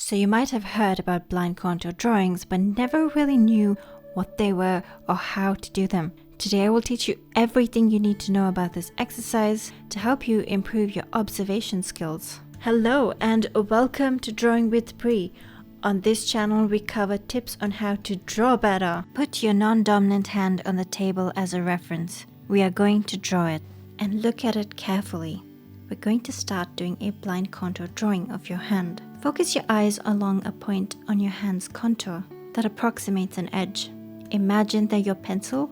So you might have heard about blind contour drawings but never really knew what they were or how to do them. Today I will teach you everything you need to know about this exercise to help you improve your observation skills. Hello and welcome to Drawing with Pri. On this channel we cover tips on how to draw better. Put your non-dominant hand on the table as a reference. We are going to draw it and look at it carefully. We're going to start doing a blind contour drawing of your hand. Focus your eyes along a point on your hand's contour that approximates an edge. Imagine that your pencil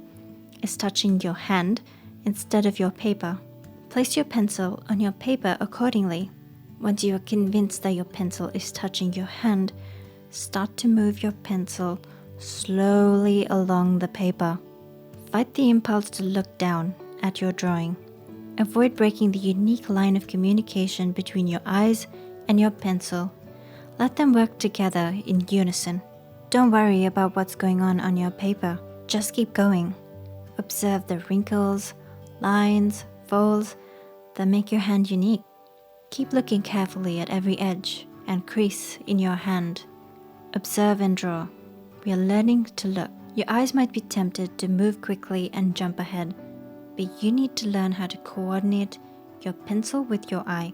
is touching your hand instead of your paper. Place your pencil on your paper accordingly. Once you are convinced that your pencil is touching your hand, start to move your pencil slowly along the paper. Fight the impulse to look down at your drawing. Avoid breaking the unique line of communication between your eyes and your pencil. Let them work together in unison. Don't worry about what's going on your paper. Just keep going. Observe the wrinkles, lines, folds that make your hand unique. Keep looking carefully at every edge and crease in your hand. Observe and draw. We are learning to look. Your eyes might be tempted to move quickly and jump ahead, but you need to learn how to coordinate your pencil with your eye.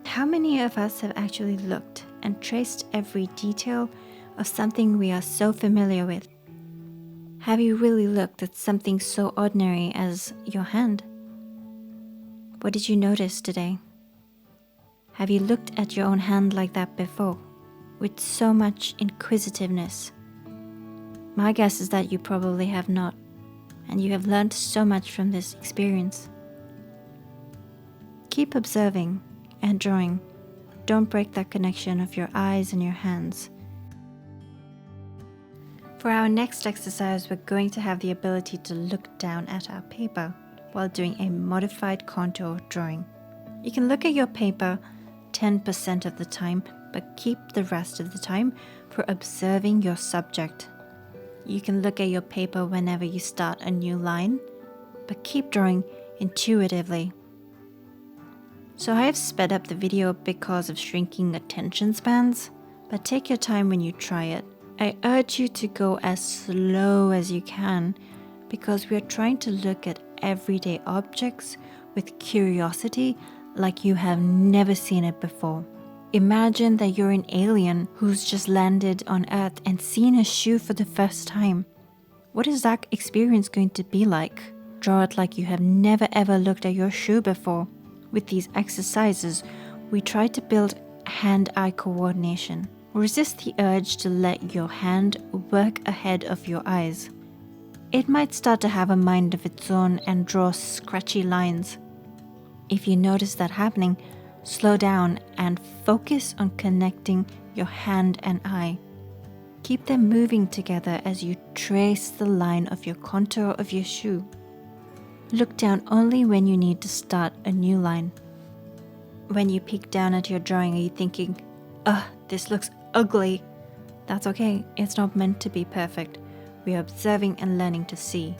How many of us have actually looked and traced every detail of something we are so familiar with? Have you really looked at something so ordinary as your hand? What did you notice today? Have you looked at your own hand like that before, with so much inquisitiveness? My guess is that you probably have not, and you have learned so much from this experience. Keep observing and drawing. Don't break that connection of your eyes and your hands. For our next exercise, we're going to have the ability to look down at our paper while doing a modified contour drawing. You can look at your paper 10% of the time, but keep the rest of the time for observing your subject. You can look at your paper whenever you start a new line, but keep drawing intuitively. So I have sped up the video because of shrinking attention spans, but take your time when you try it. I urge you to go as slow as you can because we are trying to look at everyday objects with curiosity like you have never seen it before. Imagine that you're an alien who's just landed on Earth and seen a shoe for the first time. What is that experience going to be like? Draw it like you have never ever looked at your shoe before. With these exercises, we try to build hand-eye coordination. Resist the urge to let your hand work ahead of your eyes. It might start to have a mind of its own and draw scratchy lines. If you notice that happening, slow down and focus on connecting your hand and eye. Keep them moving together as you trace the line of your contour of your shoe. Look down only when you need to start a new line. When you peek down at your drawing, are you thinking, "Ugh, this looks ugly"? That's okay, it's not meant to be perfect. We are observing and learning to see.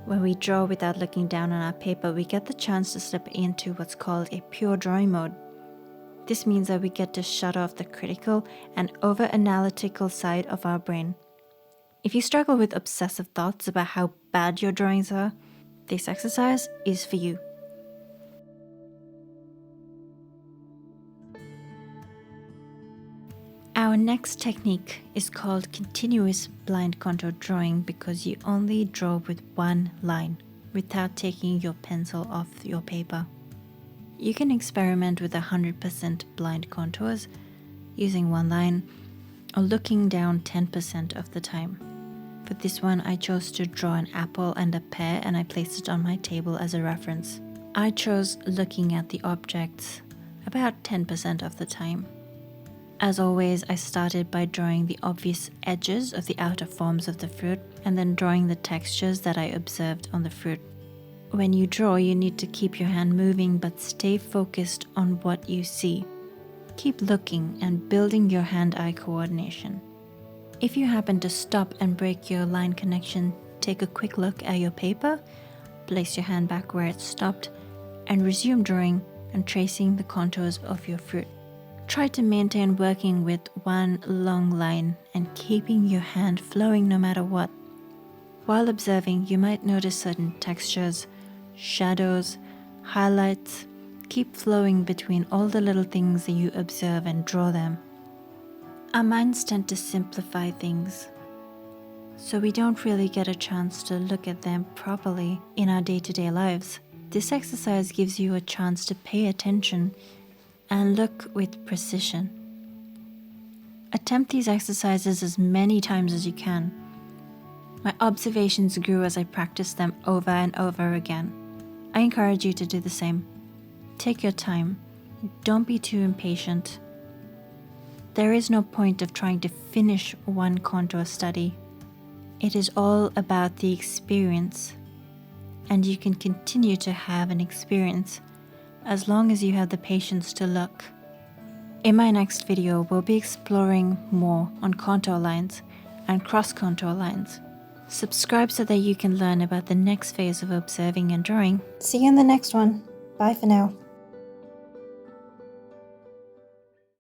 When we draw without looking down on our paper, we get the chance to slip into what's called a pure drawing mode. This means that we get to shut off the critical and over-analytical side of our brain. If you struggle with obsessive thoughts about how bad your drawings are, this exercise is for you. Our next technique is called continuous blind contour drawing because you only draw with one line without taking your pencil off your paper. You can experiment with 100% blind contours using one line or looking down 10% of the time. For this one, I chose to draw an apple and a pear and I placed it on my table as a reference. I chose looking at the objects about 10% of the time. As always, I started by drawing the obvious edges of the outer forms of the fruit and then drawing the textures that I observed on the fruit. When you draw, you need to keep your hand moving but stay focused on what you see. Keep looking and building your hand-eye coordination. If you happen to stop and break your line connection, take a quick look at your paper, place your hand back where it stopped, and resume drawing and tracing the contours of your fruit. Try to maintain working with one long line and keeping your hand flowing no matter what. While observing, you might notice certain textures, shadows, highlights. Keep flowing between all the little things that you observe and draw them. Our minds tend to simplify things, so we don't really get a chance to look at them properly in our day-to-day lives. This exercise gives you a chance to pay attention and look with precision. Attempt these exercises as many times as you can. My observations grew as I practiced them over and over again. I encourage you to do the same. Take your time. Don't be too impatient. There is no point of trying to finish one contour study. It is all about the experience, and you can continue to have an experience as long as you have the patience to look. In my next video, we'll be exploring more on contour lines and cross contour lines. Subscribe so that you can learn about the next phase of observing and drawing. See you in the next one. Bye for now.